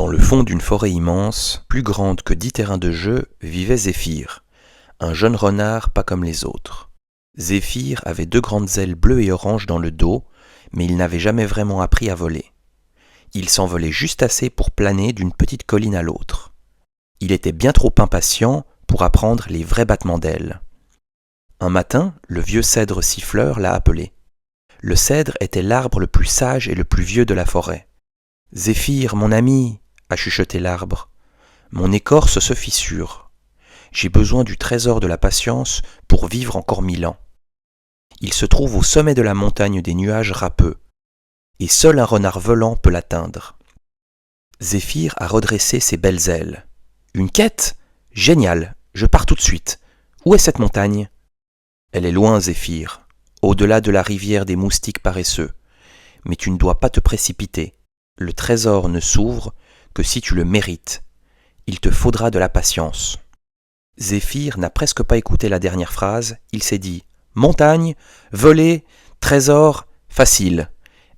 Dans le fond d'une forêt immense, plus grande que 10 terrains de jeu, vivait Zéphyr, un jeune renard pas comme les autres. Zéphyr avait 2 grandes ailes bleues et oranges dans le dos, mais il n'avait jamais vraiment appris à voler. Il s'envolait juste assez pour planer d'une petite colline à l'autre. Il était bien trop impatient pour apprendre les vrais battements d'ailes. Un matin, le vieux cèdre siffleur l'a appelé. Le cèdre était l'arbre le plus sage et le plus vieux de la forêt. « Zéphyr, mon ami !» a chuchoté l'arbre. « Mon écorce se fissure. J'ai besoin du trésor de la patience pour vivre encore 1000 ans. Il se trouve au sommet de la montagne des nuages râpeux, et seul un renard volant peut l'atteindre. » Zéphyr a redressé ses belles ailes. « Une quête ? Génial, je pars tout de suite. Où est cette montagne ? » « Elle est loin, Zéphyr, au-delà de la rivière des moustiques paresseux. Mais tu ne dois pas te précipiter. Le trésor ne s'ouvre que si tu le mérites. Il te faudra de la patience. » Zéphyr n'a presque pas écouté la dernière phrase. Il s'est dit « Montagne, voler, trésor, facile !»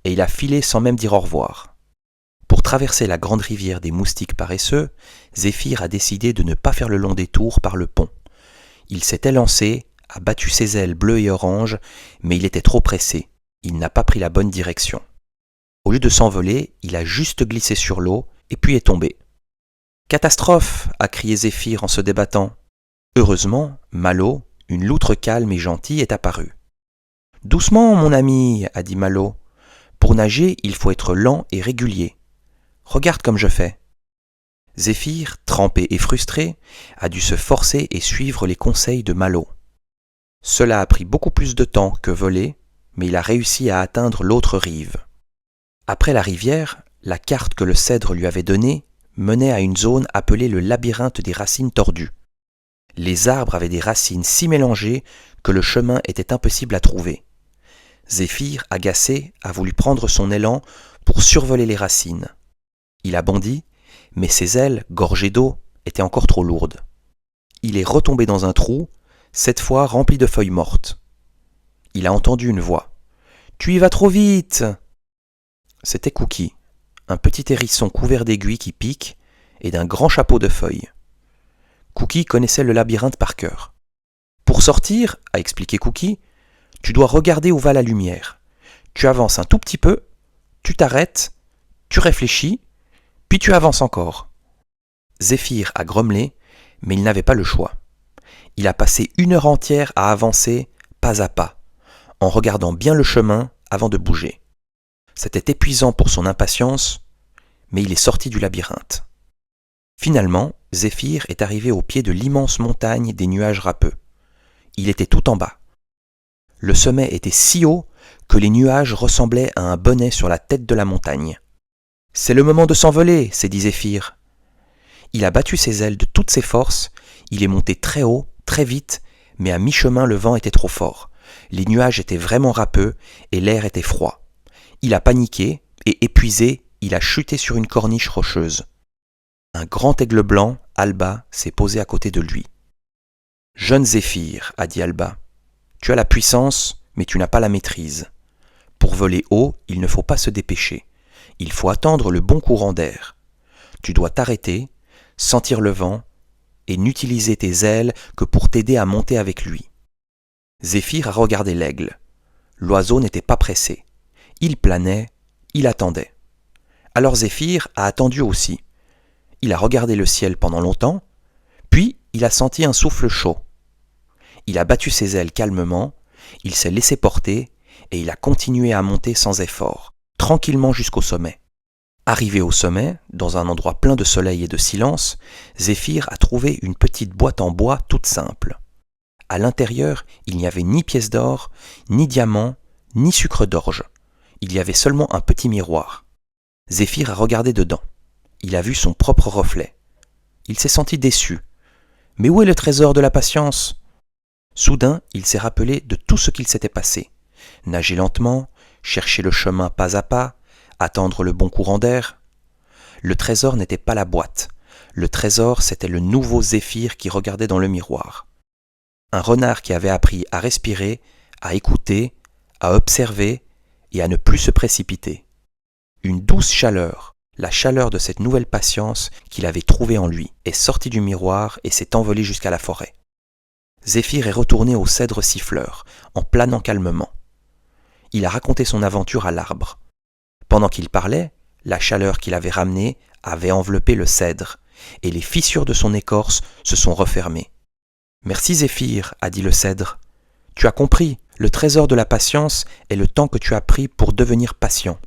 Et il a filé sans même dire au revoir. Pour traverser la grande rivière des moustiques paresseux, Zéphyr a décidé de ne pas faire le long détour par le pont. Il s'est élancé, a battu ses ailes bleues et oranges, mais il était trop pressé. Il n'a pas pris la bonne direction. Au lieu de s'envoler, il a juste glissé sur l'eau et puis est tombé. « Catastrophe !» a crié Zéphyr en se débattant. Heureusement, Malo, une loutre calme et gentille, est apparue. « Doucement, mon ami !» a dit Malo. « Pour nager, il faut être lent et régulier. Regarde comme je fais. » Zéphyr, trempé et frustré, a dû se forcer et suivre les conseils de Malo. Cela a pris beaucoup plus de temps que voler, mais il a réussi à atteindre l'autre rive. Après la rivière, la carte que le cèdre lui avait donnée menait à une zone appelée le labyrinthe des racines tordues. Les arbres avaient des racines si mélangées que le chemin était impossible à trouver. Zéphyr, agacé, a voulu prendre son élan pour survoler les racines. Il a bondi, mais ses ailes, gorgées d'eau, étaient encore trop lourdes. Il est retombé dans un trou, cette fois rempli de feuilles mortes. Il a entendu une voix. « Tu y vas trop vite !» C'était Cookie, un petit hérisson couvert d'aiguilles qui piquent et d'un grand chapeau de feuilles. Cookie connaissait le labyrinthe par cœur. « Pour sortir, a expliqué Cookie, tu dois regarder où va la lumière. Tu avances un tout petit peu, tu t'arrêtes, tu réfléchis, puis tu avances encore. » Zéphyr a grommelé, mais il n'avait pas le choix. Il a passé 1 heure entière à avancer pas à pas, en regardant bien le chemin avant de bouger. C'était épuisant pour son impatience, mais il est sorti du labyrinthe. Finalement, Zéphyr est arrivé au pied de l'immense montagne des nuages râpeux. Il était tout en bas. Le sommet était si haut que les nuages ressemblaient à un bonnet sur la tête de la montagne. « C'est le moment de s'envoler !» s'est dit Zéphyr. Il a battu ses ailes de toutes ses forces, il est monté très haut, très vite, mais à mi-chemin le vent était trop fort. Les nuages étaient vraiment râpeux et l'air était froid. Il a paniqué et épuisé, il a chuté sur une corniche rocheuse. Un grand aigle blanc, Alba, s'est posé à côté de lui. « Jeune Zéphyr, a dit Alba, tu as la puissance, mais tu n'as pas la maîtrise. Pour voler haut, il ne faut pas se dépêcher. Il faut attendre le bon courant d'air. Tu dois t'arrêter, sentir le vent et n'utiliser tes ailes que pour t'aider à monter avec lui. » Zéphyr a regardé l'aigle. L'oiseau n'était pas pressé. Il planait, il attendait. Alors Zéphyr a attendu aussi. Il a regardé le ciel pendant longtemps, puis il a senti un souffle chaud. Il a battu ses ailes calmement, il s'est laissé porter et il a continué à monter sans effort, tranquillement jusqu'au sommet. Arrivé au sommet, dans un endroit plein de soleil et de silence, Zéphyr a trouvé une petite boîte en bois toute simple. À l'intérieur, il n'y avait ni pièce d'or, ni diamant, ni sucre d'orge. Il y avait seulement un petit miroir. Zéphyr a regardé dedans. Il a vu son propre reflet. Il s'est senti déçu. Mais où est le trésor de la patience ? Soudain, il s'est rappelé de tout ce qu'il s'était passé. Nager lentement, chercher le chemin pas à pas, attendre le bon courant d'air. Le trésor n'était pas la boîte. Le trésor, c'était le nouveau Zéphyr qui regardait dans le miroir. Un renard qui avait appris à respirer, à écouter, à observer et à ne plus se précipiter. Une douce chaleur, La chaleur de cette nouvelle patience qu'il avait trouvée en lui est sortie du miroir et s'est envolée jusqu'à la forêt. Zéphyr est retourné au cèdre siffleur, en planant calmement. Il a raconté son aventure à l'arbre. Pendant qu'il parlait, la chaleur qu'il avait ramenée avait enveloppé le cèdre, et les fissures de son écorce se sont refermées. « Merci Zéphyr, a dit le cèdre. Tu as compris, le trésor de la patience est le temps que tu as pris pour devenir patient. »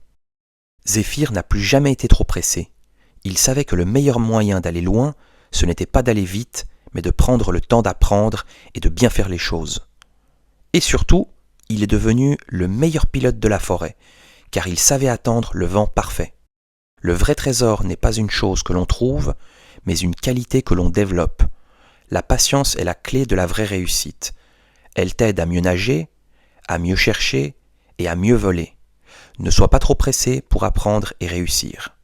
Zéphyr n'a plus jamais été trop pressé. Il savait que le meilleur moyen d'aller loin, ce n'était pas d'aller vite, mais de prendre le temps d'apprendre et de bien faire les choses. Et surtout, il est devenu le meilleur pilote de la forêt, car il savait attendre le vent parfait. Le vrai trésor n'est pas une chose que l'on trouve, mais une qualité que l'on développe. La patience est la clé de la vraie réussite. Elle t'aide à mieux nager, à mieux chercher et à mieux voler. Ne sois pas trop pressé pour apprendre et réussir.